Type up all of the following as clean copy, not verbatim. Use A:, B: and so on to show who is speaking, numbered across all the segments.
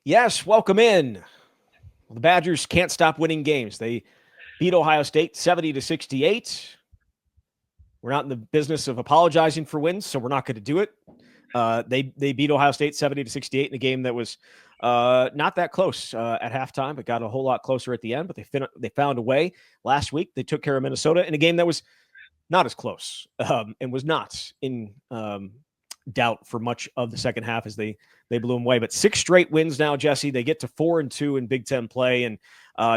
A: Yes, welcome in. Well, the Badgers can't stop winning games. They beat Ohio State 70-68. We're not in the business of apologizing for wins, so we're not going to do it. They beat Ohio State 70-68 in a game that was not that close at halftime, but got a whole lot closer at the end. But they found a way. Last week they took care of Minnesota in a game that was not as close and was not in doubt for much of the second half as they blew them away. But 6 straight wins now, Jesse. They get to 4-2 in Big Ten play, and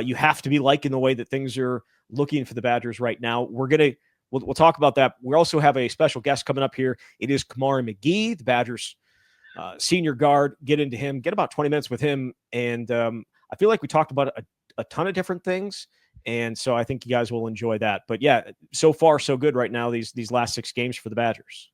A: you have to be liking the way that things are looking for the Badgers right now. We'll talk about that. We also have a special guest coming up here. It is Kamari McGee, the Badgers senior guard. Get into him, get about 20 minutes with him, and I feel like we talked about a ton of different things. And so I think you guys will enjoy that. But yeah, so far so good right now, these last 6 games for the Badgers.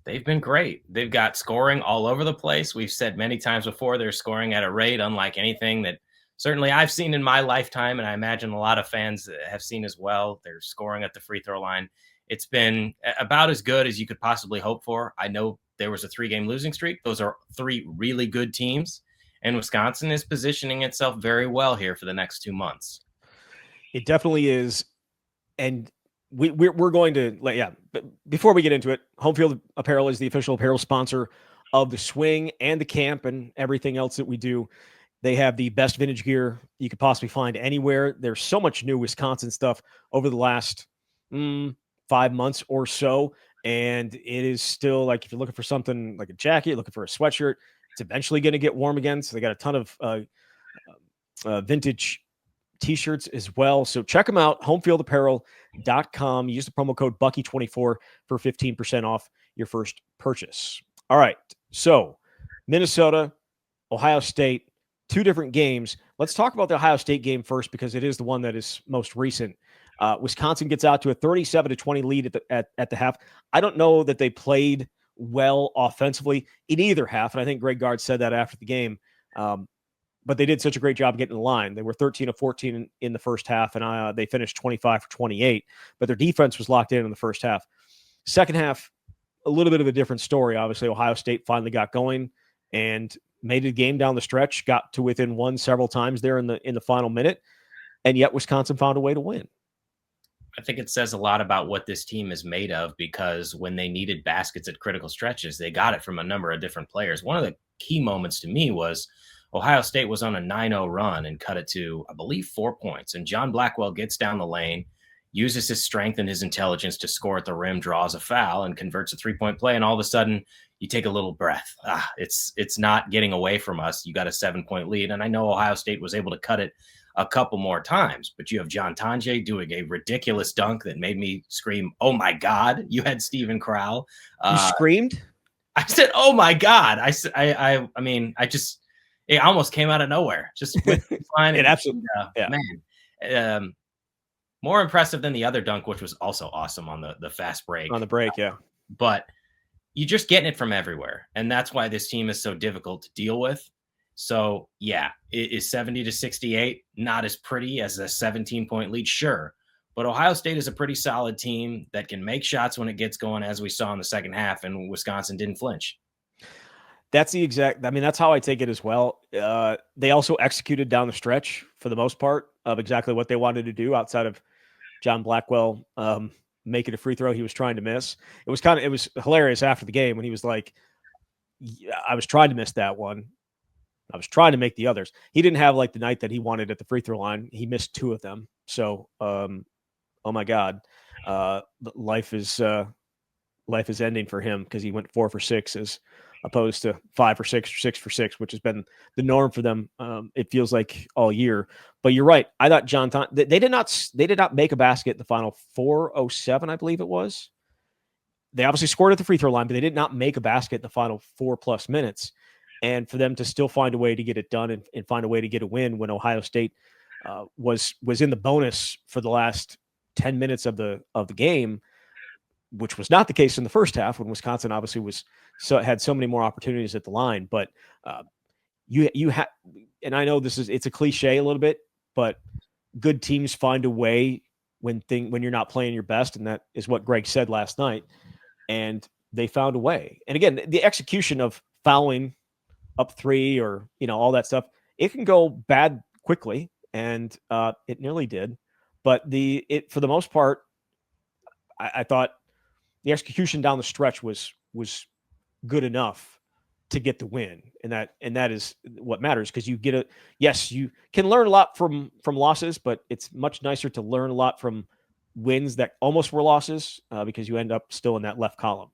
B: They've been great. They've got scoring all over the place. We've said many times before they're scoring at a rate unlike anything that certainly I've seen in my lifetime, and I imagine a lot of fans have seen as well. They're scoring at the free throw line. It's been about as good as you could possibly hope for. I know there was a 3-game losing streak. Those are 3 really good teams, and Wisconsin is positioning itself very well here for the next 2 months.
A: It definitely is. And we're going to but before we get into it, Home Field Apparel is the official apparel sponsor of the swing and the camp and everything else that we do. They have the best vintage gear you could possibly find anywhere. There's so much new Wisconsin stuff over the last 5 months or so, and it is still like if you're looking for something like a jacket, looking for a sweatshirt, it's eventually going to get warm again. So they got a ton of vintage T-shirts as well. So check them out, homefieldapparel.com. Use the promo code Bucky24 for 15% off your first purchase. All right. So Minnesota, Ohio State, 2 different games. Let's talk about the Ohio State game first because it is the one that is most recent. Wisconsin gets out to a 37-20 lead at the half. I don't know that they played well offensively in either half, and I think Greg Gard said that after the game. But they did such a great job getting the line. They were 13 of 14 in the first half, and they finished 25 for 28. But their defense was locked in the first half. Second half, a little bit of a different story. Obviously, Ohio State finally got going and made a game down the stretch, got to within 1 several times there in the final minute, and yet Wisconsin found a way to win.
B: I think it says a lot about what this team is made of because when they needed baskets at critical stretches, they got it from a number of different players. One of the key moments to me was Ohio State was on a 9-0 run and cut it to, I believe, 4 points. And John Blackwell gets down the lane, uses his strength and his intelligence to score at the rim, draws a foul, and converts a 3-point play. And all of a sudden, you take a little breath. It's not getting away from us. You got a 7-point lead. And I know Ohio State was able to cut it a couple more times, but you have John Tonje doing a ridiculous dunk that made me scream, "Oh my God." You had Stephen Crowell.
A: You screamed?
B: I said, "Oh my God." I mean, it almost came out of nowhere. Just fine.
A: It absolutely,
B: man. More impressive than the other dunk, which was also awesome on the fast break.
A: On the break, yeah.
B: But you're just getting it from everywhere, and that's why this team is so difficult to deal with. So, yeah, it is 70-68, not as pretty as a 17-point lead, sure. But Ohio State is a pretty solid team that can make shots when it gets going, as we saw in the second half, and Wisconsin didn't flinch.
A: That's that's how I take it as well. They also executed down the stretch for the most part of exactly what they wanted to do outside of John Blackwell making a free throw he was trying to miss. It was hilarious after the game when he was like, I was trying to miss that one. I was trying to make the others. He didn't have like the night that he wanted at the free throw line. He missed 2 of them. So, oh my God, life is ending for him because he went 4 for 6 as opposed to 5 for 6 or 6 for 6, which has been the norm for them. It feels like all year. But you're right. I thought they did not make a basket in the final 4:07, I believe it was. They obviously scored at the free throw line, but they did not make a basket in the final 4+ minutes. And for them to still find a way to get it done and find a way to get a win when Ohio State was in the bonus for the last 10 minutes of the game, which was not the case in the first half when Wisconsin obviously had so many more opportunities at the line. But you have, and I know it's a cliche a little bit, but good teams find a way when you're not playing your best, and that is what Greg said last night. And they found a way. And again, the execution of fouling up 3 or, all that stuff, it can go bad quickly. And it nearly did. But for the most part, I thought the execution down the stretch was good enough to get the win, and that is what matters, because you can learn a lot from losses, but it's much nicer to learn a lot from wins that almost were losses, because you end up still in that left column.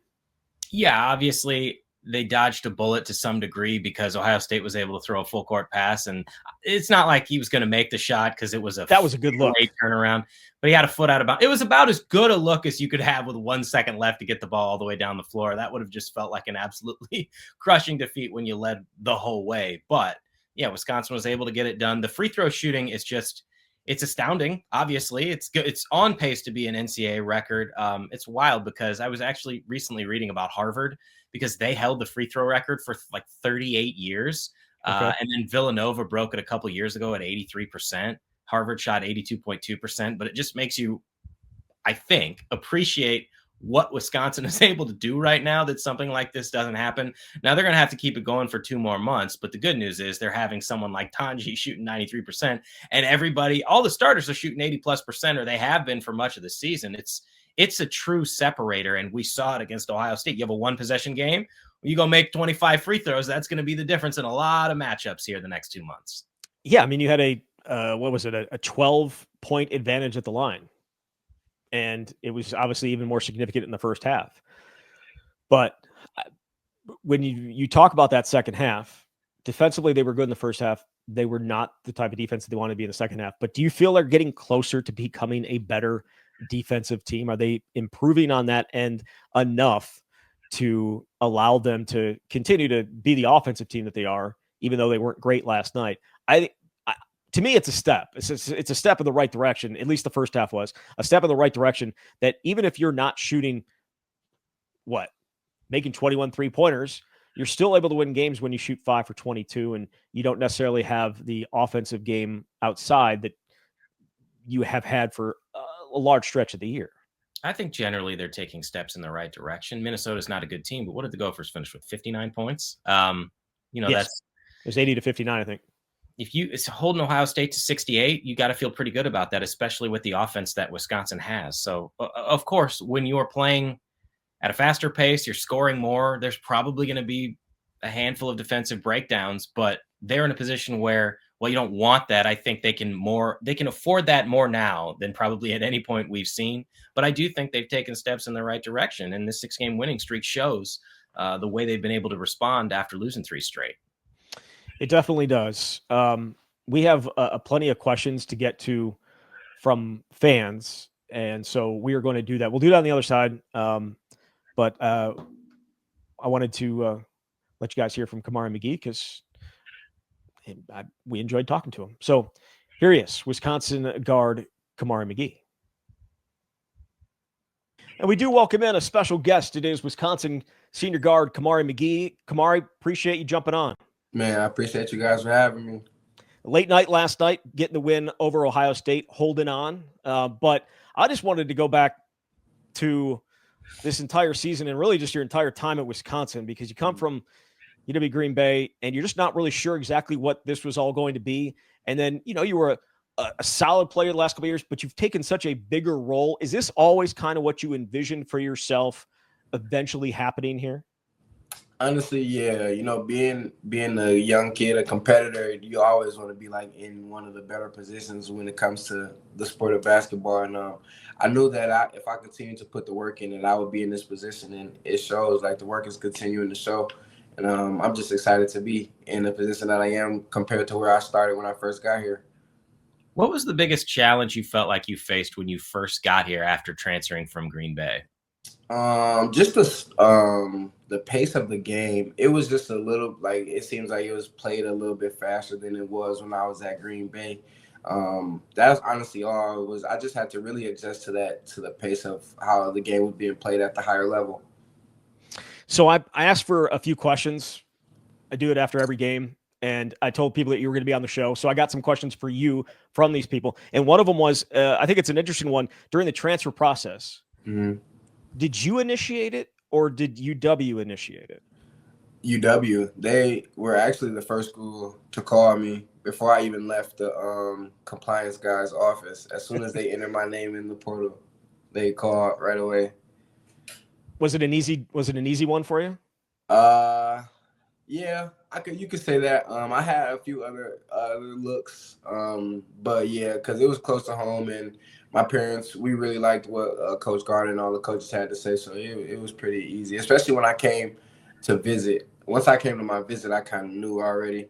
B: Yeah, obviously they dodged a bullet to some degree because Ohio State was able to throw a full court pass, and it's not like he was going to make the shot because it was
A: that was a good look
B: turnaround, but he had a foot out of bounds. It was about as good a look as you could have with 1 second left to get the ball all the way down the floor. That would have just felt like an absolutely crushing defeat when you led the whole way. But yeah, Wisconsin was able to get it done. The free throw shooting is just, it's astounding. Obviously, it's good. It's on pace to be an NCAA record. It's wild because I was actually recently reading about Harvard, because they held the free throw record for like 38 years.
A: Okay.
B: And then Villanova broke it a couple years ago at 83%. Harvard shot 82.2%. But it just makes you, I think, appreciate what Wisconsin is able to do right now, that something like this doesn't happen. Now they're going to have to keep it going for 2 more months, but the good news is they're having someone like Tanji shooting 93%, and everybody, all the starters are shooting 80+%, or they have been for much of the season. It's a true separator, and we saw it against Ohio State. You have a 1-possession game, you go make 25 free throws, that's going to be the difference in a lot of matchups here the next 2 months.
A: Yeah, I mean, you had a 12-point advantage at the line. And it was obviously even more significant in the first half. But when you talk about that second half, defensively, they were good in the first half. They were not the type of defense that they want to be in the second half. But do you feel they're getting closer to becoming a better defensive team? Are they improving on that end enough to allow them to continue to be the offensive team that they are, even though they weren't great last night? To me, it's a step. It's a step in the right direction. At least the first half was a step in the right direction, that even if you're not shooting, making 21 3-pointers, you're still able to win games when you shoot 5 for 22, and you don't necessarily have the offensive game outside that you have had for a large stretch of the year.
B: I think generally they're taking steps in the right direction. Minnesota's not a good team, but what did the Gophers finish with? 59 points.
A: Yes.
B: That's,
A: it was 80 to 59, I think.
B: If it's holding Ohio State to 68, you got to feel pretty good about that, especially with the offense that Wisconsin has. So, of course, when you're playing at a faster pace, you're scoring more, there's probably going to be a handful of defensive breakdowns, but they're in a position where, well, you don't want that. I think they can afford that more now than probably at any point we've seen. But I do think they've taken steps in the right direction, and this 6-game winning streak shows the way they've been able to respond after losing 3 straight.
A: It definitely does. We have plenty of questions to get to from fans, and so we are going to do that. We'll do that on the other side. But I wanted to let you guys hear from Kamari McGee, because we enjoyed talking to him. So here he is, Wisconsin guard Kamari McGee. And we do welcome in a special guest. It is Wisconsin senior guard Kamari McGee. Kamari, appreciate you jumping on.
C: Man, I appreciate you guys for having me.
A: Late night last night, getting the win over Ohio State, holding on. But I just wanted to go back to this entire season and really just your entire time at Wisconsin, because you come from UW Green Bay and you're just not really sure exactly what this was all going to be. And then, you were a solid player the last couple of years, but you've taken such a bigger role. Is this always kind of what you envisioned for yourself eventually happening here?
C: Honestly, yeah. Being a young kid, a competitor, you always want to be like in one of the better positions when it comes to the sport of basketball. And I knew that if I continue to put the work in, that I would be in this position, and it shows. Like, the work is continuing to show. And I'm just excited to be in the position that I am compared to where I started when I first got here.
B: What was the biggest challenge you felt like you faced when you first got here after transferring from Green Bay?
C: Just the pace of the game. It was just a little, like, it seems like it was played a little bit faster than it was when I was at Green Bay. That's honestly all it was. I just had to really adjust to the pace of how the game was being played at the higher level.
A: So I asked for a few questions. I do it after every game. And I told people that you were going to be on the show. So I got some questions for you from these people. And one of them was, I think it's an interesting one, during the transfer process.
C: Mm-hmm.
A: Did you initiate it, or did UW initiate it?
C: UW. They were actually the first school to call me before I even left the compliance guy's office. As soon as they entered my name in the portal, they called right away.
A: Was it an easy one for you?
C: Yeah, you could say that. I had a few other looks, but yeah, because it was close to home, and my parents, we really liked what Coach Gardner and all the coaches had to say, so it was pretty easy, especially when I came to visit. Once I came to my visit, I kind of knew already.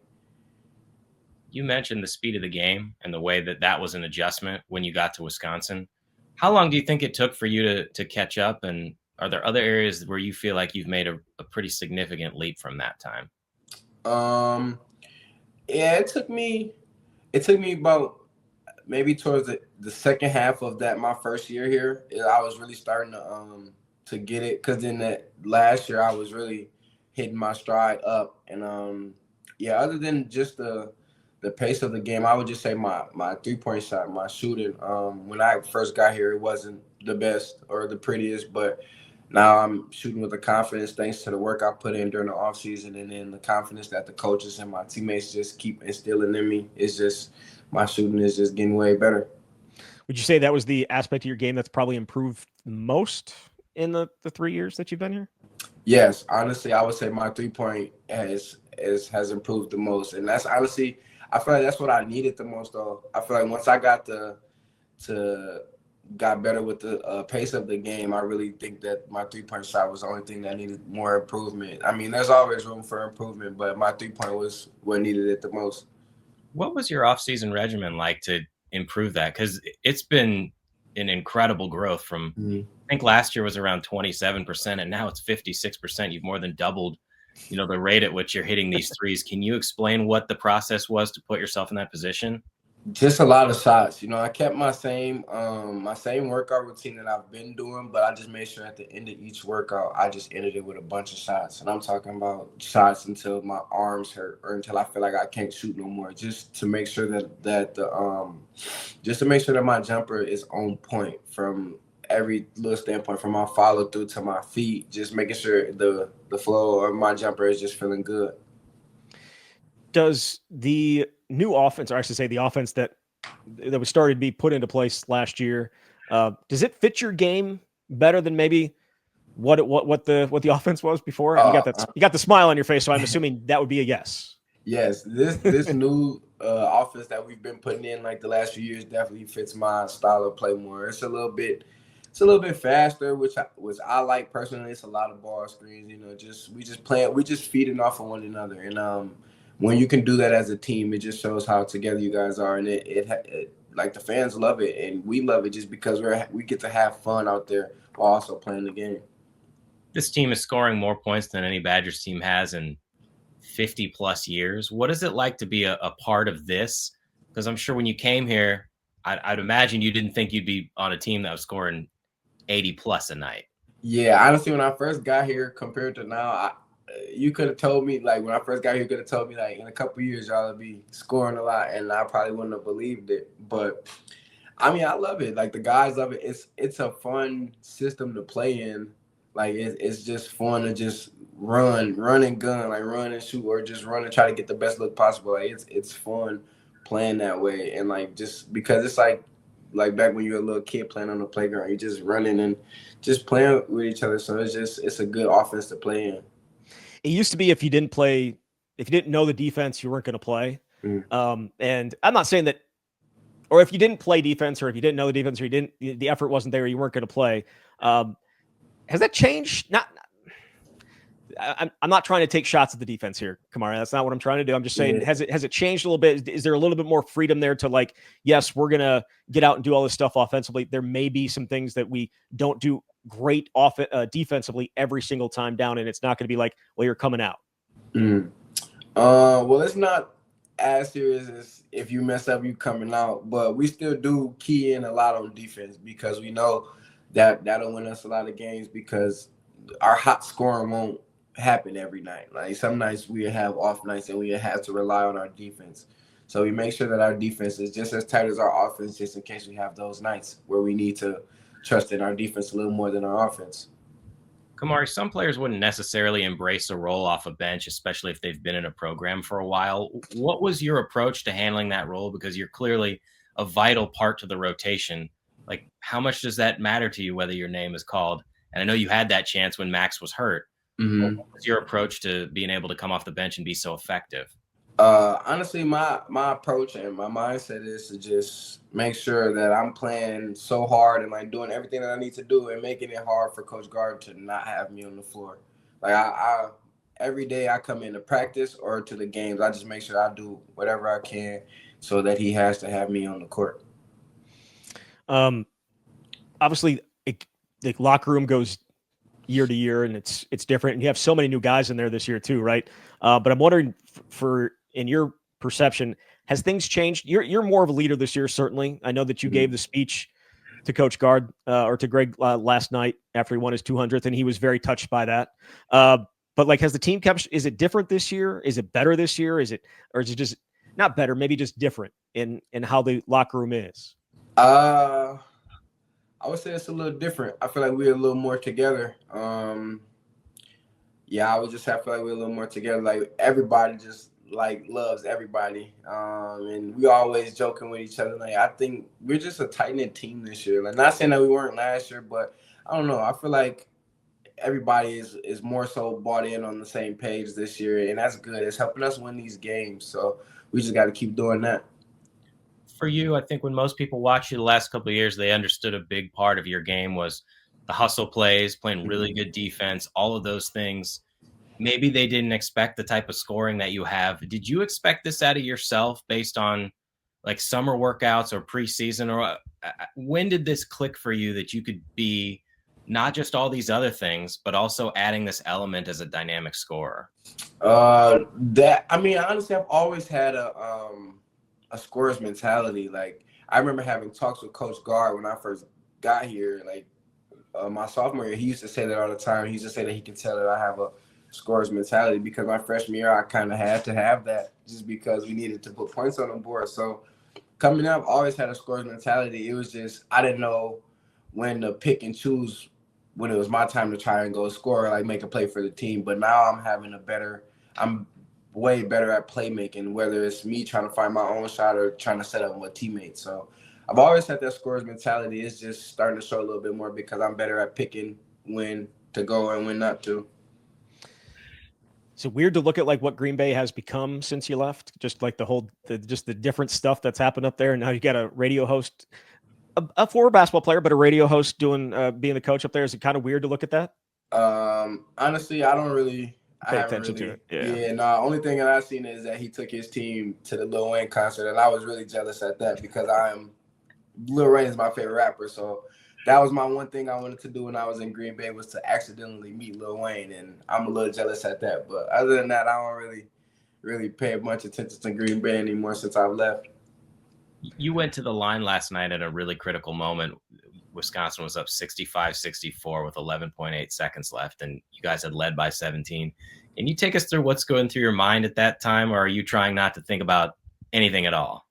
B: You mentioned the speed of the game and the way that was an adjustment when you got to Wisconsin. How long do you think it took for you to catch up? And are there other areas where you feel like you've made a pretty significant leap from that time?
C: Yeah, it took me about maybe towards the second half of that my first year here. I was really starting to get it, because then that last year I was really hitting my stride up, and yeah, other than just the pace of the game, I would just say my 3-point shot, my shooting. When I first got here, it wasn't the best or the prettiest, but now I'm shooting with the confidence thanks to the work I put in during the offseason, and then the confidence that the coaches and my teammates just keep instilling in me. It's just my shooting is just getting way better.
A: Would you say that was the aspect of your game that's probably improved most in the 3 years that you've been here?
C: Yes, honestly, I would say my 3-point has improved the most, and that's honestly, I feel like that's what I needed the most. Though I feel like once I got got better with the pace of the game, I really think that my 3-point shot was the only thing that needed more improvement. I mean, there's always room for improvement, but my 3-point was what needed it the most.
B: What was your off-season regimen like to improve that? Because it's been an incredible growth from, I think last year was around 27%, and now it's 56%. You've more than doubled, the rate at which you're hitting these threes. Can you explain what the process was to put yourself in that position?
C: Just a lot of shots. I kept my same workout routine that I've been doing, but I just made sure at the end of each workout, I just ended it with a bunch of shots. And I'm talking about shots until my arms hurt or until I feel like I can't shoot no more. Just to make sure just to make sure that my jumper is on point from every little standpoint, from my follow through to my feet. Just making sure the flow of my jumper is just feeling good.
A: Does the new offense, or I should say the offense that was started to be put into place last year, does it fit your game better than maybe what the offense was before? You got the smile on your face, so I'm assuming that would be a yes.
C: Yes, this new offense that we've been putting in like the last few years definitely fits my style of play more. It's a little bit faster, which I like personally. It's a lot of ball screens, we just feeding off of one another, and when you can do that as a team, it just shows how together you guys are, and it like the fans love it, and we love it just because we get to have fun out there while also playing the game.
B: This team is scoring more points than any Badgers team has in 50 plus years. What is it like to be a part of this? Because I'm sure when you came here, I'd imagine you didn't think you'd be on a team that was scoring 80 plus a night.
C: Yeah, honestly, when I first got here compared to now, you could have told me, like, when I first got here, you could have told me, like, in a couple of years, y'all would be scoring a lot, and I probably wouldn't have believed it. But, I mean, I love it. Like, the guys love it. It's a fun system to play in. Like, it's just fun to just run and gun, like run and shoot, or just run and try to get the best look possible. Like, it's fun playing that way. And, like, just because it's like back when you were a little kid playing on the playground, you're just running and just playing with each other. So it's a good offense to play in.
A: It used to be if you didn't know the defense, you weren't going to play. And I'm not saying that, or if you didn't play defense, or if you didn't know the defense, or the effort wasn't there, you weren't going to play. Has that changed? I'm not trying to take shots at the defense here, Kamari. That's not what I'm trying to do. I'm just saying, has it changed a little bit? Is there a little bit more freedom there to, like, yes, we're going to get out and do all this stuff offensively. There may be some things that we don't do great defensively every single time down, and it's not going to be like, well, you're coming out.
C: Well, it's not as serious as if you mess up, you coming out, but we still do key in a lot on defense because we know that'll win us a lot of games because our hot scoring won't happen every night. Like, some nights we have off nights and we have to rely on our defense. So we make sure that our defense is just as tight as our offense, just in case we have those nights where we need to trust in our defense a little more than our offense.
B: Kamari, some players wouldn't necessarily embrace a role off a bench, especially if they've been in a program for a while. What was your approach to handling that role? Because you're clearly a vital part to the rotation. Like, how much does that matter to you whether your name is called? And I know you had that chance when Max was hurt.
C: Mm-hmm.
B: What was your approach to being able to come off the bench and be so effective?
C: Honestly, my approach and my mindset is to just make sure that I'm playing so hard and like doing everything that I need to do and making it hard for Coach Gard to not have me on the floor. Like I every day I come into practice or to the games, I just make sure I do whatever I can so that he has to have me on the court.
A: Obviously, the locker room goes year to year, and it's different. And you have so many new guys in there this year too, right? But I'm wondering, for in your perception, has things changed? You're more of a leader this year, certainly. I know that you gave the speech to Coach Gard or to Greg last night after he won his 200th, and he was very touched by that. But like, has the team kept? Is it different this year? Is it better this year? Is it just not better? Maybe just different in how the locker room is.
C: I would say it's a little different. I feel like we're a little more together. Yeah, I would just have feel like we're a little more together. Like everybody just like loves everybody, and we always joking with each other. Like I think we're just a tight knit team this year. Like not saying that we weren't last year, but I don't know. I feel like everybody is more so bought in on the same page this year, and that's good. It's helping us win these games. So we just got to keep doing that.
B: For you, I think when most people watch you the last couple of years, they understood a big part of your game was the hustle plays, playing really good defense, all of those things. Maybe they didn't expect the type of scoring that you have. Did you expect this out of yourself based on like summer workouts or preseason? Or when did this click for you that you could be not just all these other things, but also adding this element as a dynamic scorer?
C: Honestly, I've always had a scorer's mentality. Like I remember having talks with Coach Gard when I first got here. Like my sophomore year, he used to say that all the time. He used to say that he can tell that I have a scorer's mentality because my freshman year I kind of had to have that just because we needed to put points on the board. So coming up, I've always had a scorer's mentality. It was just I didn't know when to pick and choose when it was my time to try and go score, like make a play for the team. But now I'm way better at playmaking, whether it's me trying to find my own shot or trying to set up with teammates. So I've always had that scorer's mentality. It's just starting to show a little bit more because I'm better at picking when to go and when not to.
A: Is it weird to look at like what Green Bay has become since you left? Just like the different stuff that's happened up there. And now you got a radio host, a former basketball player, but a radio host doing being the coach up there. Is it kind of weird to look at that?
C: Honestly, I don't really
A: pay attention to it.
C: Yeah, no. Only thing that I've seen is that he took his team to the Lil Wayne concert, and I was really jealous at that because Lil Wayne is my favorite rapper. So that was my one thing I wanted to do when I was in Green Bay was to accidentally meet Lil Wayne, and I'm a little jealous at that. But other than that, I don't really pay much attention to Green Bay anymore since I've left.
B: You went to the line last night at a really critical moment. Wisconsin was up 65-64 with 11.8 seconds left, and you guys had led by 17. Can you take us through what's going through your mind at that time, or are you trying not to think about anything at all?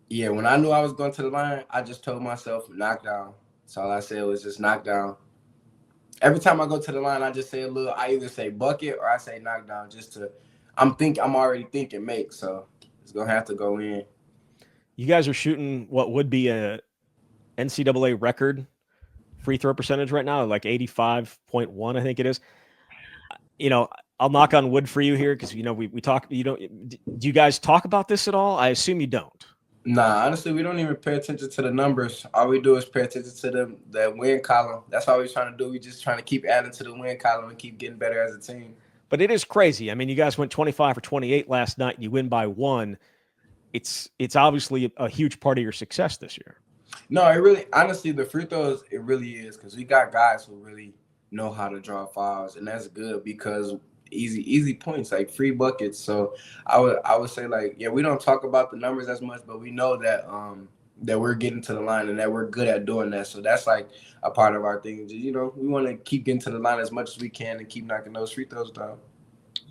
C: Yeah, when I knew I was going to the line, I just told myself, knockdown. So all I said was just knockdown. Every time I go to the line, I just say I either say bucket or I say knockdown I'm already thinking make, so it's going to have to go in.
A: You guys are shooting what would be a NCAA record free throw percentage right now, like 85.1, I think it is. I'll knock on wood for you here because, we talk, do you guys talk about this at all? I assume you don't.
C: Nah, honestly, we don't even pay attention to the numbers. All we do is pay attention to the win column. That's all we're trying to do. We're just trying to keep adding to the win column and keep getting better as a team.
A: But it is crazy. I mean, you guys went 25 for 28 last night. You win by 1. It's obviously a huge part of your success this year.
C: No, it really, honestly, the free throws, it really is because we got guys who really know how to draw fouls, and that's good because easy points, like free buckets. So I would say, like, yeah, we don't talk about the numbers as much, but we know that that we're getting to the line and that we're good at doing that. So that's like a part of our thing. We want to keep getting to the line as much as we can and keep knocking those free throws down.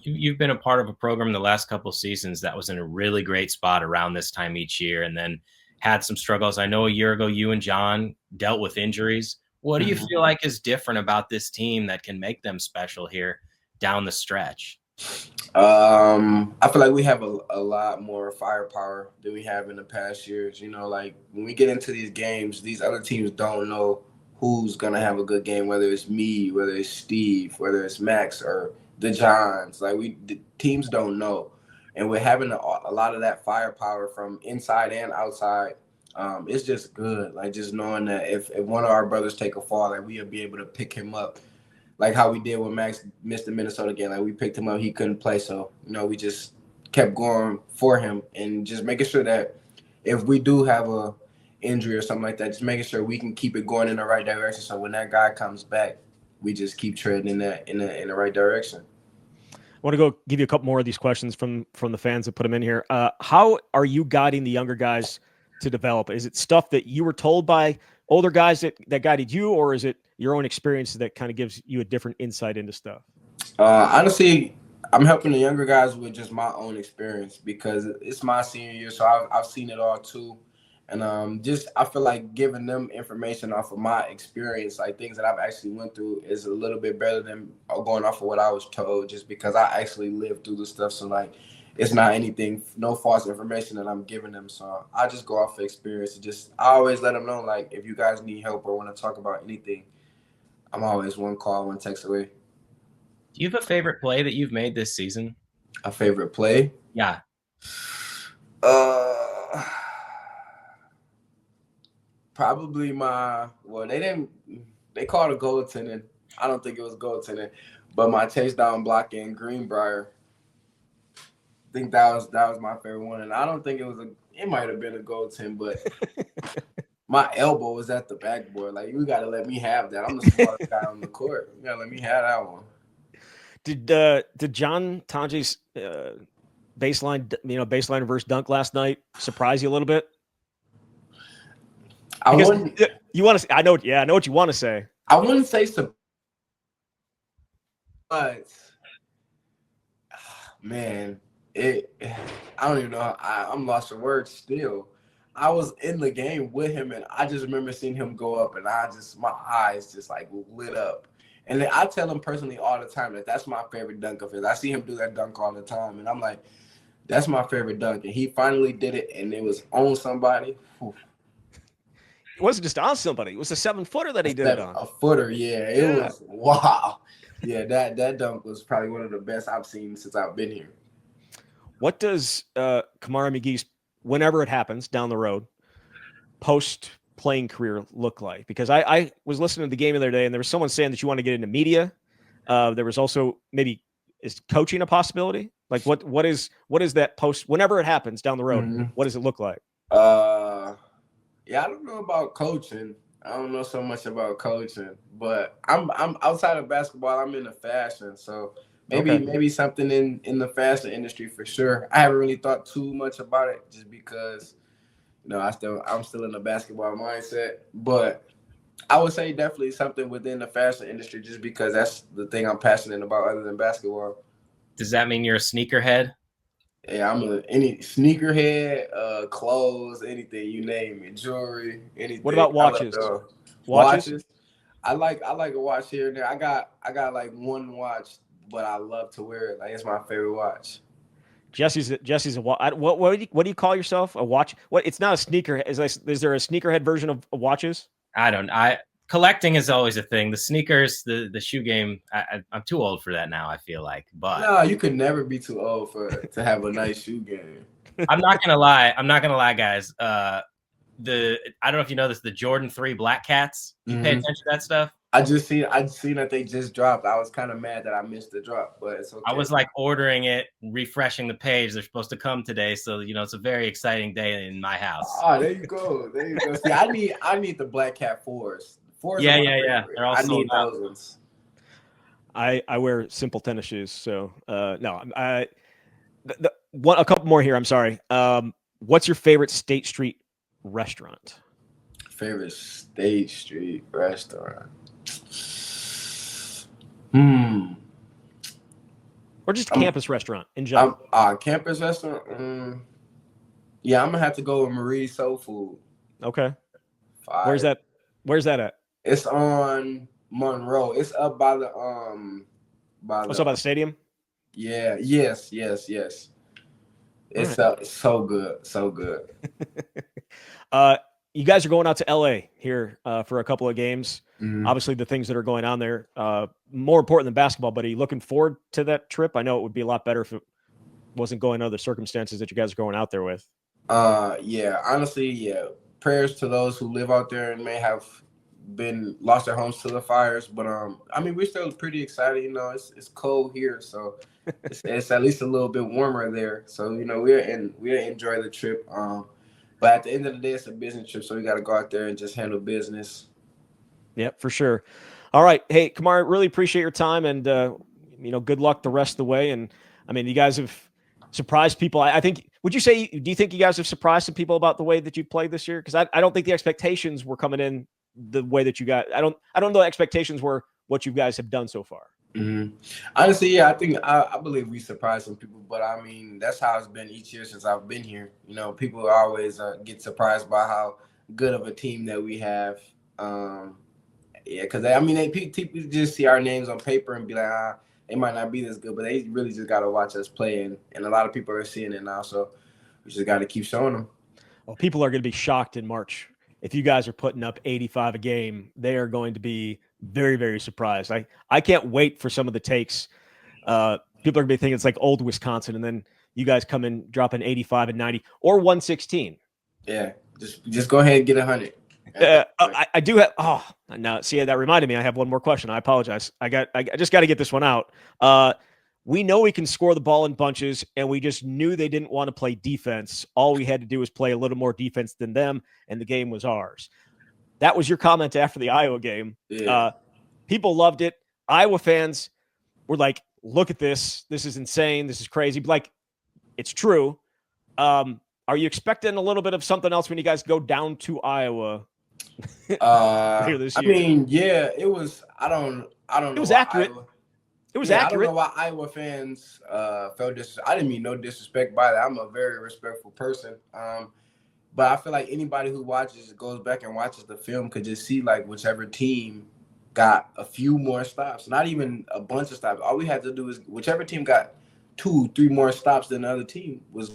B: You've been a part of a program the last couple of seasons that was in a really great spot around this time each year and then had some struggles. I know a year ago you and John dealt with injuries. What do you feel like is different about this team that can make them special here down the stretch?
C: I feel like we have a lot more firepower than we have in the past years. You know, like when we get into these games, these other teams don't know who's gonna have a good game, whether it's me, whether it's Steve, whether it's Max or the Johns. Like the teams don't know, and we're having a lot of that firepower from inside and outside. It's just good, like just knowing that if one of our brothers take a fall, like we'll be able to pick him up, like how we did when Max missed the Minnesota game. Like we picked him up, he couldn't play, so we just kept going for him and just making sure that if we do have a injury or something like that, just making sure we can keep it going in the right direction. So when that guy comes back, we just keep treading in the right direction.
A: I want to go give you a couple more of these questions from the fans that put them in here. How are you guiding the younger guys to develop? Is it stuff that you were told by older guys that guided you, or is it your own experience that kind of gives you a different insight into stuff?
C: Honestly, I'm helping the younger guys with just my own experience because it's my senior year, so I've seen it all too. And just I feel like giving them information off of my experience, like things that I've actually went through, is a little bit better than going off of what I was told, just because I actually lived through the stuff. So like, it's not anything, no false information that I'm giving them. So I just go off of experience. I always let them know, like, if you guys need help or want to talk about anything, I'm always one call, one text away.
B: Do you have a favorite play that you've made this season?
C: A favorite play?
B: Yeah.
C: Probably they called a goaltending. I don't think it was goaltending, but my chase down block in Greenbrier. I think that was my favorite one. And I don't think it might have been a goaltend, but my elbow was at the backboard. Like, you got to let me have that. I'm the smartest guy on the court. You got to let me have that one.
A: Did John Tanji's baseline reverse dunk last night surprise you a little bit? I know what you want to say.
C: I wouldn't say so, but man, I don't even know. I'm lost for words still. I was in the game with him, and I just remember seeing him go up, and my eyes just like lit up. And then I tell him personally all the time that that's my favorite dunk of his. I see him do that dunk all the time, and I'm like, that's my favorite dunk. And he finally did it, and it was on somebody. Whew.
A: It wasn't just on somebody. It was a 7-footer that he did it on.
C: A footer, yeah. It was, wow. Yeah, that dunk was probably one of the best I've seen since I've been here.
A: What does Kamari McGee's, whenever it happens down the road, post-playing career look like? Because I was listening to the game the other day, and there was someone saying that you want to get into media. There was also maybe, is coaching a possibility? Like what is that post, whenever it happens down the road, mm-hmm. What does it look like?
C: Yeah, I don't know about coaching. I don't know so much about coaching, but I'm outside of basketball. I'm into fashion, so maybe something in the fashion industry for sure. I haven't really thought too much about it, just because I'm still in the basketball mindset. But I would say definitely something within the fashion industry, just because that's the thing I'm passionate about other than basketball.
B: Does that mean you're a sneakerhead?
C: Yeah, I'm any sneakerhead, clothes, anything you name it, jewelry, anything.
A: What about watches?
C: Watches? I like a watch here and there. I got like one watch, but I love to wear it. Like, it's my favorite watch.
A: Jesse's a watch. What do you call yourself? A watch? What? It's not a sneaker. Is there a sneakerhead version of watches?
B: Collecting is always a thing. The sneakers, the shoe game, I'm too old for that now, I feel like. But
C: no, you could never be too old to have a nice shoe game.
B: I'm not gonna lie, guys. I don't know if you know this, the Jordan 3 Black Cats. You pay attention to that stuff?
C: I'd seen that they just dropped. I was kind of mad that I missed the drop, but it's okay.
B: I was like ordering it, refreshing the page. They're supposed to come today, so it's a very exciting day in my house.
C: Oh, there you go. See, I need the Black Cat 4s.
B: Yeah. They're all sold out.
C: Thousands.
A: I wear simple tennis shoes, so no. A couple more here. I'm sorry. What's your favorite State Street restaurant?
C: Favorite State Street restaurant?
A: Or just a campus restaurant in general.
C: Campus restaurant? Yeah, I'm gonna have to go with Marie's Soul Food.
A: Okay.
C: Fire.
A: Where's that at?
C: It's on Monroe. It's up by the
A: Also by the stadium.
C: Yeah. Yes.
A: All
C: It's
A: right.
C: so good, so good.
A: You guys are going out to LA here for a couple of games.
C: Mhm.
A: Obviously, the things that are going on there, more important than basketball. But are you looking forward to that trip? I know it would be a lot better if it wasn't going under the circumstances that you guys are going out there with.
C: Yeah, honestly, yeah. Prayers to those who live out there and may have been lost their homes to the fires. But I mean, we're still pretty excited. You know, it's cold here, so it's at least a little bit warmer there. So you know, we're enjoy the trip. But at the end of the day, it's a business trip, so we got to go out there and just handle business.
A: Yep, for sure. All right. Hey, Kamari, really appreciate your time and, good luck the rest of the way. And I mean, you guys have surprised people. I think, do you think you guys have surprised some people about the way that you played this year? Because I don't think the expectations were coming in the way that you got. I don't know the expectations were what you guys have done so far.
C: Mm-hmm. Honestly, yeah, I believe we surprised some people, but I mean that's how it's been each year since I've been here. You know, people always get surprised by how good of a team that we have. Yeah, because I mean, people just see our names on paper and be like, they might not be this good, but they really just got to watch us play, and a lot of people are seeing it now, so we just got to keep showing them.
A: Well, people are going to be shocked in March if you guys are putting up 85 a game. They are going to be very, very surprised. I can't wait for some of the takes. People are going to be thinking it's like old Wisconsin, and then you guys come in dropping 85 and 90 or 116.
C: Yeah, just go ahead and get 100.
A: I do have. Oh, no. See, that reminded me. I have one more question. I apologize. I just got to get this one out. We know we can score the ball in bunches, and we just knew they didn't want to play defense. All we had to do was play a little more defense than them, and the game was ours. That was your comment after the Iowa game.
C: Yeah.
A: People loved it. Iowa fans were like, "Look at this. This is insane. This is crazy." But like, it's true. Are you expecting a little bit of something else when you guys go down to Iowa?
C: I mean, yeah, it was. I don't know.
A: It was accurate. It was accurate.
C: I don't know why Iowa fans felt this. I didn't mean no disrespect by that. I'm a very respectful person. But I feel like anybody who goes back and watches the film could just see like whichever team got a few more stops, not even a bunch of stops. All we had to do is whichever team got 2-3 more stops than the other team was.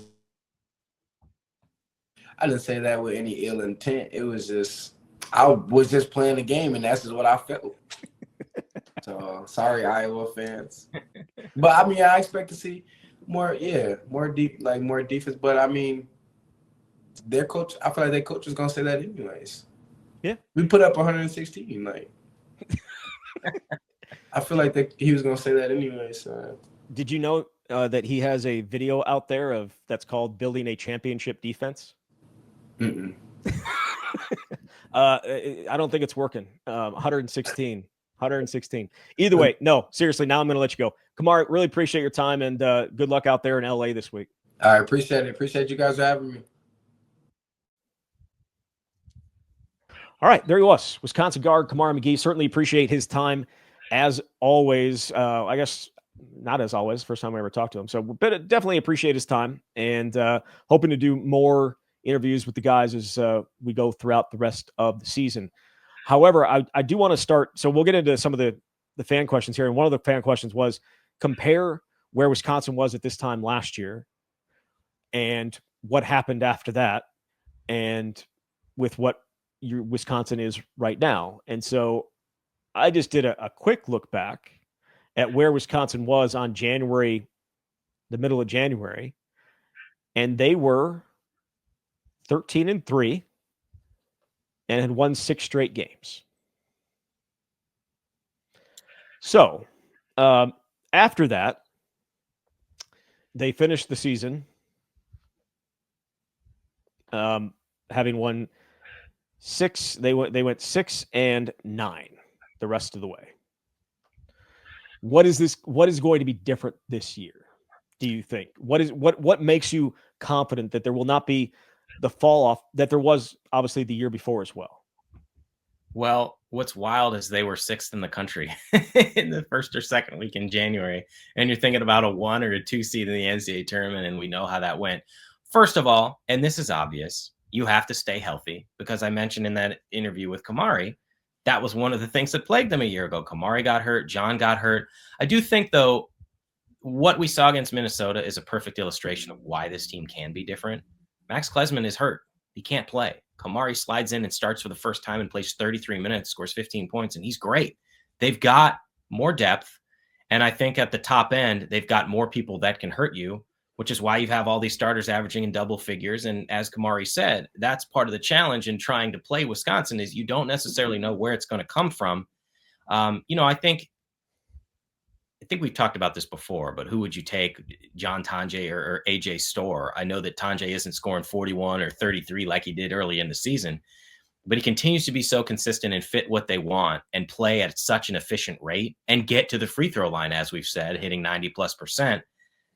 C: I didn't say that with any ill intent. It was just. I was just playing the game, and that's just what I felt. So sorry, Iowa fans. But I mean, I expect to see more defense. But I mean, their coach. I feel like their coach was gonna say that anyways.
A: Yeah,
C: we put up 116. Like, I feel like he was gonna say that anyways.
A: Did you know that he has a video out there that's called "Building a Championship Defense"?
C: Mm-mm.
A: I don't think it's working. 116. Either way, no, seriously, now I'm going to let you go. Kamari, really appreciate your time, and good luck out there in LA this week.
C: I appreciate it. Appreciate you guys for having me.
A: All right, there he was. Wisconsin guard Kamari McGee. Certainly appreciate his time as always. I guess not as always, first time I ever talked to him. So, but definitely appreciate his time, and hoping to do more interviews with the guys as we go throughout the rest of the season. However, I do want to start. So we'll get into some of the fan questions here. And one of the fan questions was compare where Wisconsin was at this time last year and what happened after that and with what your Wisconsin is right now. And so I just did a quick look back at where Wisconsin was on the middle of January, and they were 13-3 and had won 6 straight games. So after that, they finished the season having won 6. They went 6-9 the rest of the way. What is going to be different this year, do you think? What makes you confident that there will not be the fall off that there was obviously the year before as well?
B: Well, what's wild is they were 6th in the country in the first or second week in January. And you're thinking about a 1 or a 2 seed in the NCAA tournament, and we know how that went. First of all, and this is obvious, you have to stay healthy, because I mentioned in that interview with Kamari, that was one of the things that plagued them a year ago. Kamari got hurt. John got hurt. I do think, though, what we saw against Minnesota is a perfect illustration of why this team can be different. Max Klesman is hurt. He can't play. Kamari slides in and starts for the first time and plays 33 minutes, scores 15 points, and he's great. They've got more depth. And I think at the top end, they've got more people that can hurt you, which is why you have all these starters averaging in double figures. And as Kamari said, that's part of the challenge in trying to play Wisconsin is you don't necessarily know where it's going to come from. I think we've talked about this before, but who would you take, John Tonje or AJ Storr? I know that Tonje isn't scoring 41 or 33 like he did early in the season, but he continues to be so consistent and fit what they want and play at such an efficient rate and get to the free throw line, as we've said, hitting 90+%.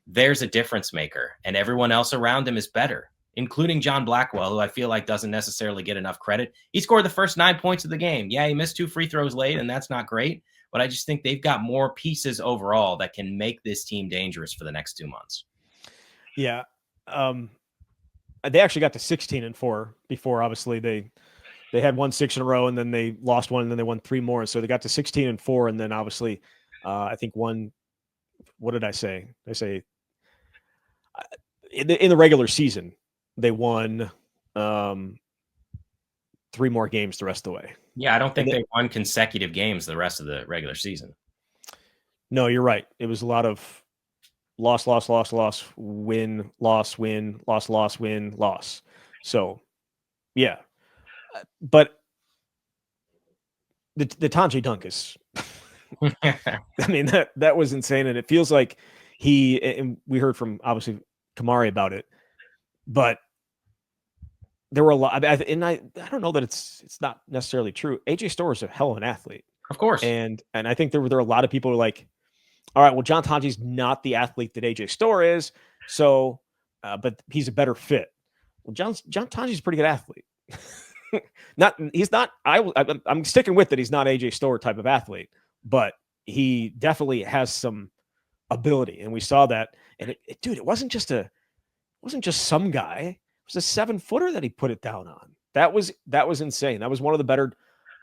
B: There's a difference maker, and everyone else around him is better, including John Blackwell, who I feel like doesn't necessarily get enough credit. He scored the first 9 points of the game. Yeah, he missed 2 free throws late, and that's not great, but I just think they've got more pieces overall that can make this team dangerous for the next 2 months.
A: Yeah. They actually got to 16-4 before, obviously, they had won 6 in a row, and then they lost one, and then they won 3 more. So they got to 16-4, and then obviously, I think one. What did I say? I say in the regular season they won 3 more games the rest of the way.
B: Yeah, I don't think they won consecutive games the rest of the regular season.
A: No, you're right. It was a lot of loss, win, loss, win, loss, win, loss. So, yeah. But the Tonje dunk is I mean, that was insane. And it feels like and we heard from obviously Kamari about it, but there were a lot. And I don't know that it's not necessarily true. AJ Storr is a hell of an athlete.
B: Of course.
A: And I think there were a lot of people who were like, all right, well, John Tonje's not the athlete that AJ Storr is. So, but he's a better fit. Well, John Tonje's a pretty good athlete. I'm sticking with that. He's not AJ Storr type of athlete, but he definitely has some ability, and we saw that. And dude, it wasn't just some guy. It was a 7-footer that he put it down on. That was insane. That was one of the better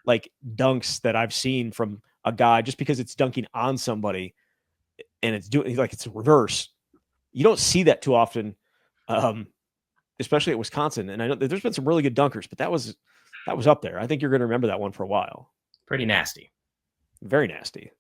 A: like dunks that I've seen from a guy, just because it's dunking on somebody and it's doing like it's a reverse. You don't see that too often, especially at Wisconsin. And I know there's been some really good dunkers, but that was up there. I think you're going to remember that one for a while.
B: Pretty nasty.
A: Very nasty.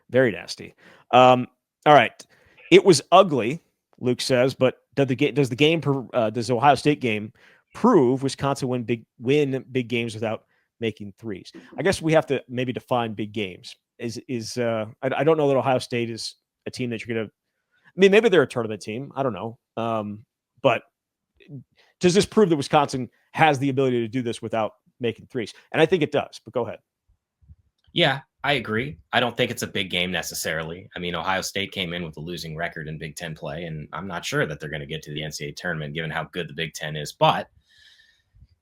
A: Very nasty. All right. It was ugly, Luke says, but does Ohio State game prove Wisconsin win big games without making threes? I guess we have to maybe define big games. I don't know that Ohio State is a team that you're going to, I mean, maybe they're a tournament team. I don't know. But does this prove that Wisconsin has the ability to do this without making threes? And I think it does, but go ahead.
B: Yeah, I agree. I don't think it's a big game necessarily. I mean, Ohio State came in with a losing record in Big Ten play, and I'm not sure that they're going to get to the NCAA tournament given how good the Big Ten is. But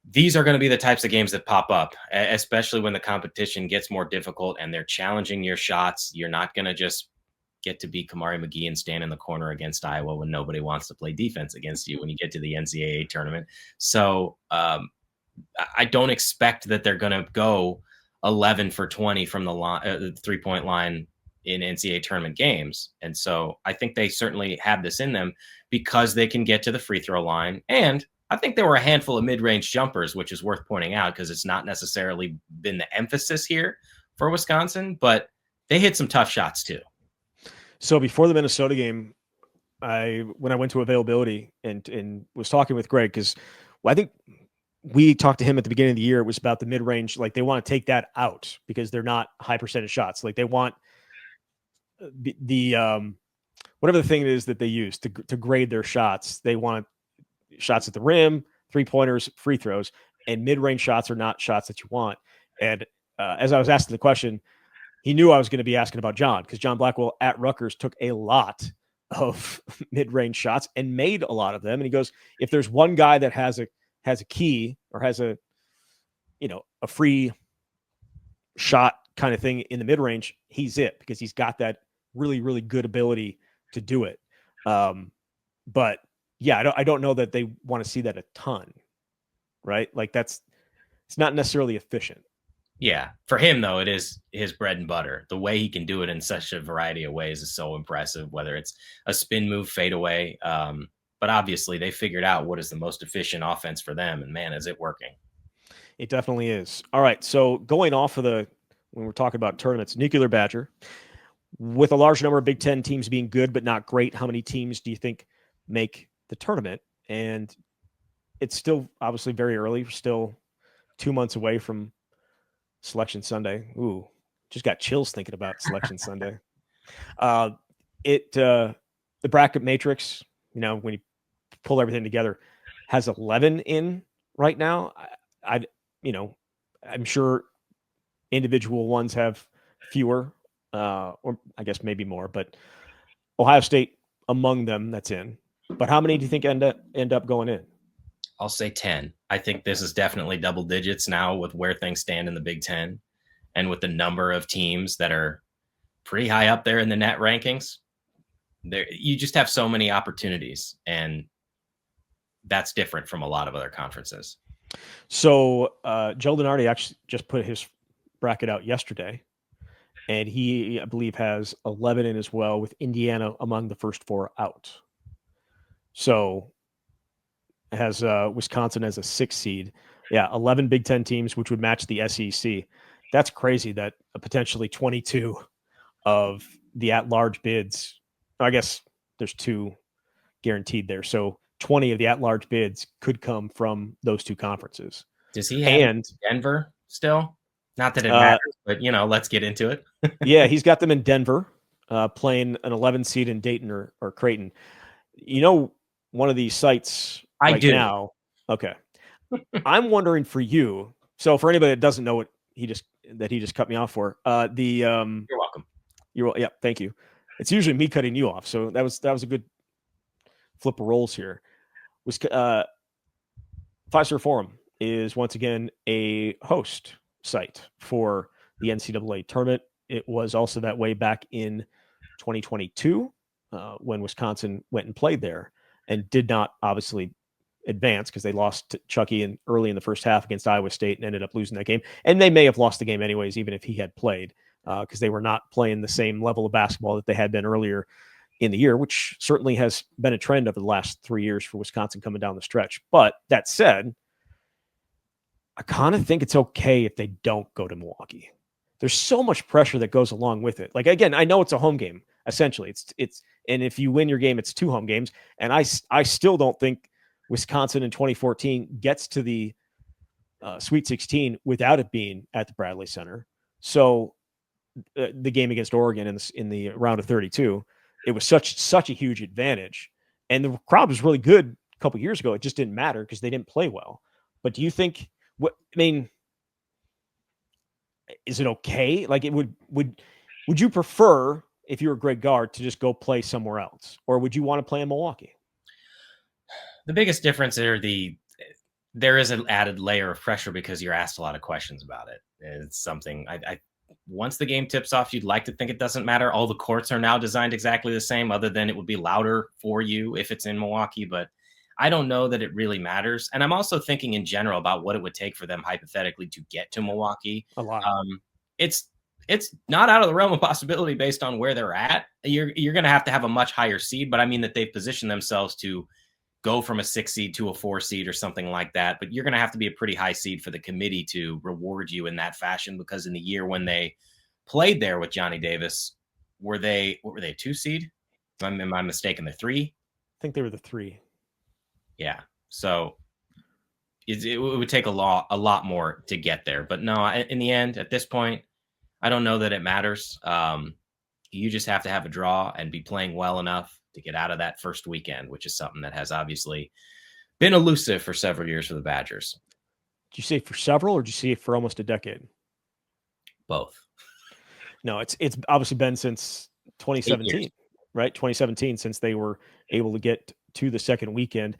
B: these are going to be the types of games that pop up, especially when the competition gets more difficult and they're challenging your shots. You're not going to just get to beat Kamari McGee and stand in the corner against Iowa when nobody wants to play defense against you when you get to the NCAA tournament. So I don't expect that they're going to go 11 for 20 from the 3-point line in NCAA tournament games. And so I think they certainly have this in them because they can get to the free throw line. And I think there were a handful of mid-range jumpers, which is worth pointing out because it's not necessarily been the emphasis here for Wisconsin, but they hit some tough shots too.
A: So before the Minnesota game, when I went to availability and was talking with Greg, because I think we talked to him at the beginning of the year. It was about the mid-range. Like they want to take that out because they're not high percentage shots. Like they want the whatever the thing is that they use to grade their shots. They want shots at the rim, 3-pointers, free throws, and mid-range shots are not shots that you want. And as I was asking the question, he knew I was going to be asking about John because John Blackwell at Rutgers took a lot of mid-range shots and made a lot of them. And he goes, if there's one guy that has a key or has a free shot kind of thing in the mid-range, he's it because he's got that really, really good ability to do it. But yeah, I don't know that they want to see that a ton, right? Like it's not necessarily efficient.
B: Yeah. For him, though, it is his bread and butter. The way he can do it in such a variety of ways is so impressive, whether it's a spin move, fadeaway. But obviously, they figured out what is the most efficient offense for them. And man, is it working.
A: It definitely is. All right. So going off of when we're talking about tournaments, Nuclear Badger, with a large number of Big Ten teams being good but not great, how many teams do you think make the tournament? And it's still obviously very early. We're still 2 months away from Selection Sunday. Ooh, just got chills thinking about Selection Sunday. The bracket matrix, when you pull everything together, has 11 in right now. I'm sure individual ones have fewer, or I guess maybe more, but Ohio State among them that's in. But how many do you think end up going in?
B: I'll say 10. I think this is definitely double digits now with where things stand in the Big Ten and with the number of teams that are pretty high up there in the net rankings. You just have so many opportunities, and that's different from a lot of other conferences.
A: So Joe Lenardi actually just put his bracket out yesterday, and he, I believe, has 11 in as well, with Indiana among the first 4 out. So has Wisconsin as a 6 seed. Yeah, 11 Big Ten teams, which would match the SEC. That's crazy that potentially 22 of the at-large bids, I guess there's 2 guaranteed there. So 20 of the at-large bids could come from those 2 conferences.
B: Does he have Denver still? Not that it matters, but, let's get into it.
A: Yeah, he's got them in Denver, playing an 11 seed in Dayton or Creighton. One of these sites right now. Okay. I'm wondering for you. So for anybody that doesn't know what he just cut me off for, you're
B: welcome.
A: Yeah, thank you. It's usually me cutting you off. So that was a good flip of roles here. Five-Star Forum is once again a host site for the NCAA tournament. It was also that way back in 2022 when Wisconsin went and played there and did not obviously advance because they lost to Chucky early in the first half against Iowa State and ended up losing that game. And they may have lost the game anyways, even if he had played, because they were not playing the same level of basketball that they had been earlier in the year, which certainly has been a trend over the last 3 years for Wisconsin coming down the stretch. But that said, I kind of think it's okay if they don't go to Milwaukee. There's so much pressure that goes along with it. Like, again, I know it's a home game, essentially. And if you win your game, it's 2 home games. And I still don't think Wisconsin in 2014 gets to the Sweet 16 without it being at the Bradley Center. So the game against Oregon in the round of 32, it was such a huge advantage. And the crowd was really good a couple years ago. It just didn't matter because they didn't play well. But do you think is it okay? Like, would you prefer, if you were Greg Gard, to just go play somewhere else, or would you want to play in Milwaukee?
B: The biggest difference there is an added layer of pressure because you're asked a lot of questions about it. It's something I once the game tips off, you'd like to think it doesn't matter. All the courts are now designed exactly the same, other than it would be louder for you if it's in Milwaukee. But I don't know that it really matters. And I'm also thinking in general about what it would take for them hypothetically to get to Milwaukee.
A: A lot.
B: It's not out of the realm of possibility based on where they're at. You're going to have a much higher seed, but I mean that they've positioned themselves to go from a 6 seed to a 4 seed or something like that. But you're going to have to be a pretty high seed for the committee to reward you in that fashion, because in the year when they played there with Johnny Davis, what were they, a 2 seed? Am I mistaken? The 3?
A: I think they were the 3.
B: Yeah. So it would take a lot more to get there. But no, in the end, at this point, I don't know that it matters. You just have to have a draw and be playing well enough to get out of that first weekend, which is something that has obviously been elusive for several years for the Badgers.
A: Did you say for several, or did you say for almost a decade?
B: Both. No,
A: it's obviously been since 2017, right? 2017, since they were able to get to the second weekend.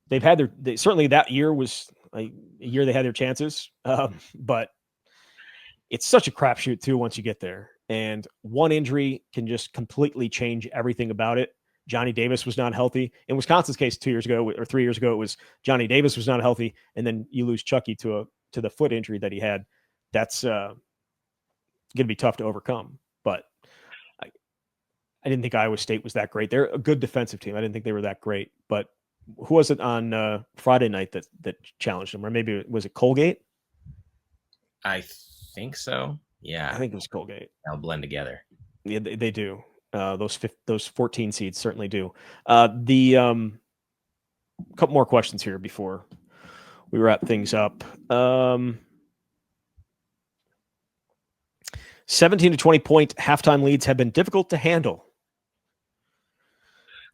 A: They've had certainly that year was a year they had their chances, but it's such a crapshoot too once you get there. And one injury can just completely change everything about it. Johnny Davis was not healthy. In Wisconsin's case 2 years ago or 3 years ago, it was Johnny Davis was not healthy, and then you lose Chucky to the foot injury that he had that's going to be tough to overcome. But I didn't think Iowa State was that great. They're a good defensive team. I didn't think they were that great. But who was it on Friday night that challenged them? Or maybe was it Colgate?
B: I think so. Yeah,
A: I think it was Colgate.
B: They'll blend together.
A: Yeah, they do. Those 14 seeds certainly do. The couple more questions here before we wrap things up. 17 to 20 point halftime leads have been difficult to handle.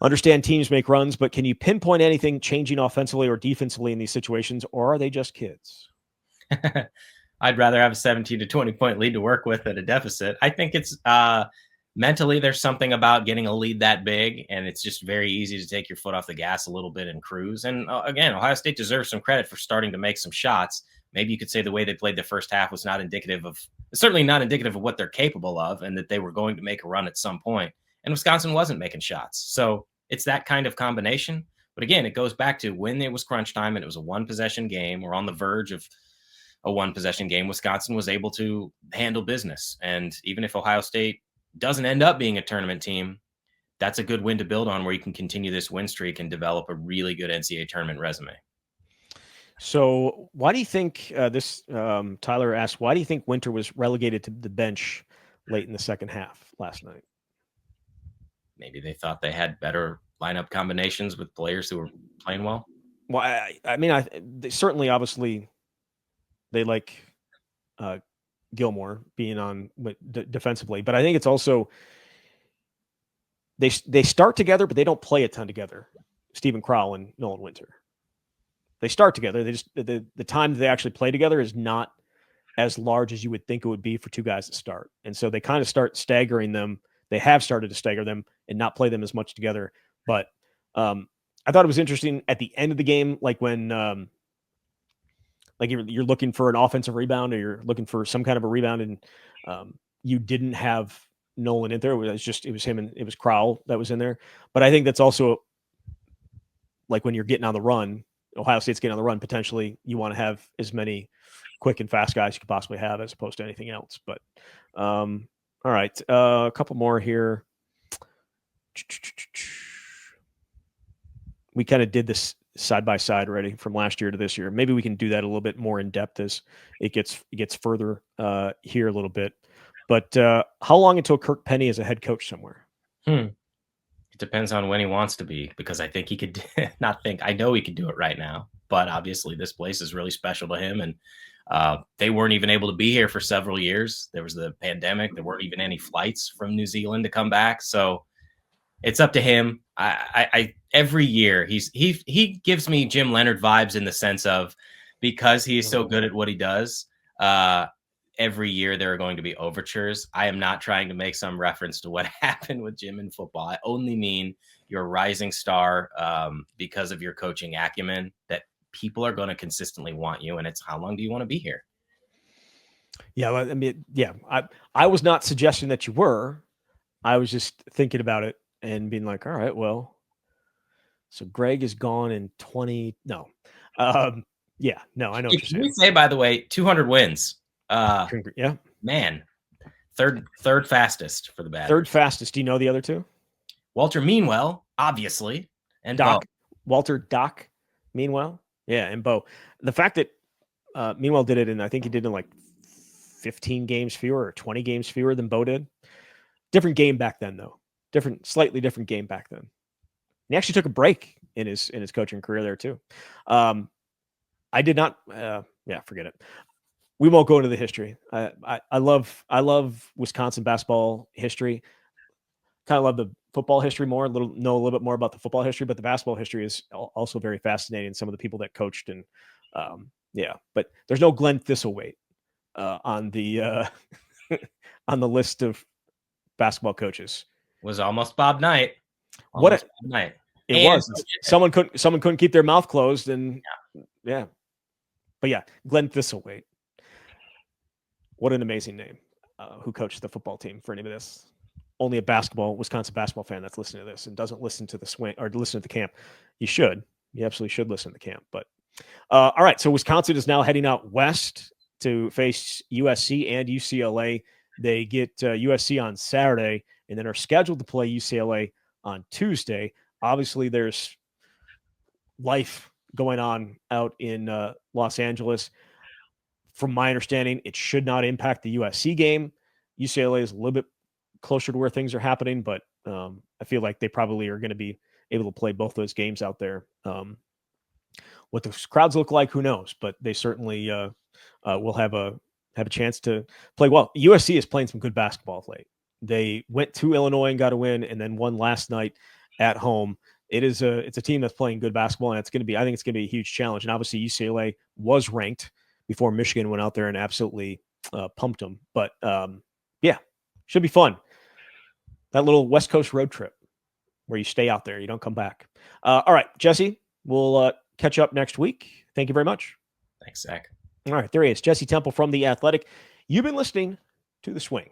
A: Understand teams make runs, but can you pinpoint anything changing offensively or defensively in these situations, or are they just kids?
B: I'd rather have a 17 to 20 point lead to work with than a deficit. I think it's mentally there's something about getting a lead that big, and it's just very easy to take your foot off the gas a little bit and cruise. And again, Ohio State deserves some credit for starting to make some shots. Maybe you could say the way they played the first half was certainly not indicative of what they're capable of, and that they were going to make a run at some point. And Wisconsin wasn't making shots. So it's that kind of combination. But again, it goes back to when it was crunch time and it was a one-possession game or on the verge of a one-possession game, Wisconsin was able to handle business. And even if Ohio State doesn't end up being a tournament team, that's a good win to build on where you can continue this win streak and develop a really good NCAA tournament resume.
A: So why do you think Tyler asked, why do you think Winter was relegated to the bench late in the second half last night?
B: Maybe they thought they had better lineup combinations with players who were playing well.
A: Well, I mean, they certainly, obviously, they like Gilmore being on defensively, but I think it's also they start together, but they don't play a ton together. Stephen Crowell and Nolan Winter. They start together. They just the time that they actually play together is not as large as you would think it would be for two guys to start, and so they kind of start staggering them. They have started to stagger them and not play them as much together. But I thought it was interesting at the end of the game, like when like you're looking for an offensive rebound or you're looking for some kind of a rebound, and you didn't have Nolan in there. It was him and it was Crowell that was in there. But I think that's also like when you're getting on the run, Ohio State's getting on the run, potentially you want to have as many quick and fast guys you could possibly have as opposed to anything else. But all right, a couple more here. We kind of did this side by side already from last year to this year. Maybe we can do that a little bit more in depth as it gets further here a little bit. But how long until Kirk Penny is a head coach somewhere?
B: It depends on when he wants to be, because I think he could I know he could do it right now, but obviously this place is really special to him. And they weren't even able to be here for several years. There was the pandemic. There weren't even any flights from New Zealand to come back. So it's up to him. I every year he gives me Jim Leonard vibes in the sense of, because he is so good at what he does, every year there are going to be overtures. I am not trying to make some reference to what happened with Jim in football. I only mean you're a rising star because of your coaching acumen, that people are going to consistently want you. And it's, how long do you want to be here?
A: Yeah. I mean, yeah, I was not suggesting that you were. I was just thinking about it and being like, all right, well, so Greg is gone in 20. No. Yeah, no, I know. What you're saying.
B: We say, by the way, 200 wins.
A: Yeah,
B: man, third fastest for the bad.
A: Third fastest. Do you know the other two?
B: Walter Meanwell, obviously, and
A: Doc.
B: Bo.
A: Walter Doc Meanwell. Yeah, and Bo. The fact that Meanwell did it, and I think he did it in like 15 games fewer or 20 games fewer than Bo did. Different game back then, though. Slightly different game back then. He actually took a break in his coaching career there too. I did not. Yeah, forget it. We won't go into the history. I love Wisconsin basketball history. Kind of love the football history more. Know a little bit more about the football history, but the basketball history is also very fascinating. Some of the people that coached and yeah, but there's no Glenn Thistlethwaite on the on the list of basketball coaches.
B: Was almost Bob Knight.
A: Bob Knight. It was. Someone couldn't keep their mouth closed, and yeah. But yeah, Glenn Thistlethwaite. What an amazing name. Who coached the football team for any of this? Only a Wisconsin basketball fan that's listening to this and doesn't listen to the swing or listen to the camp. You should. You absolutely should listen to the camp. But all right, so Wisconsin is now heading out west to face USC and UCLA. They get USC on Saturday and then are scheduled to play UCLA on Tuesday. Obviously, there's life going on out in Los Angeles. From my understanding, it should not impact the USC game. UCLA is a little bit closer to where things are happening, but I feel like they probably are going to be able to play both those games out there. What the crowds look like, who knows? But they certainly will have a chance to play well. USC is playing some good basketball of late. They went to Illinois and got a win, and then won last night at home. It's a team that's playing good basketball, and I think it's going to be a huge challenge. And obviously, UCLA was ranked before Michigan went out there and absolutely pumped them. But yeah, should be fun. That little West Coast road trip where you stay out there, you don't come back. All right, Jesse, we'll catch up next week. Thank you very much.
B: Thanks, Zach.
A: All right, there he is, Jesse Temple from The Athletic. You've been listening to The Swing.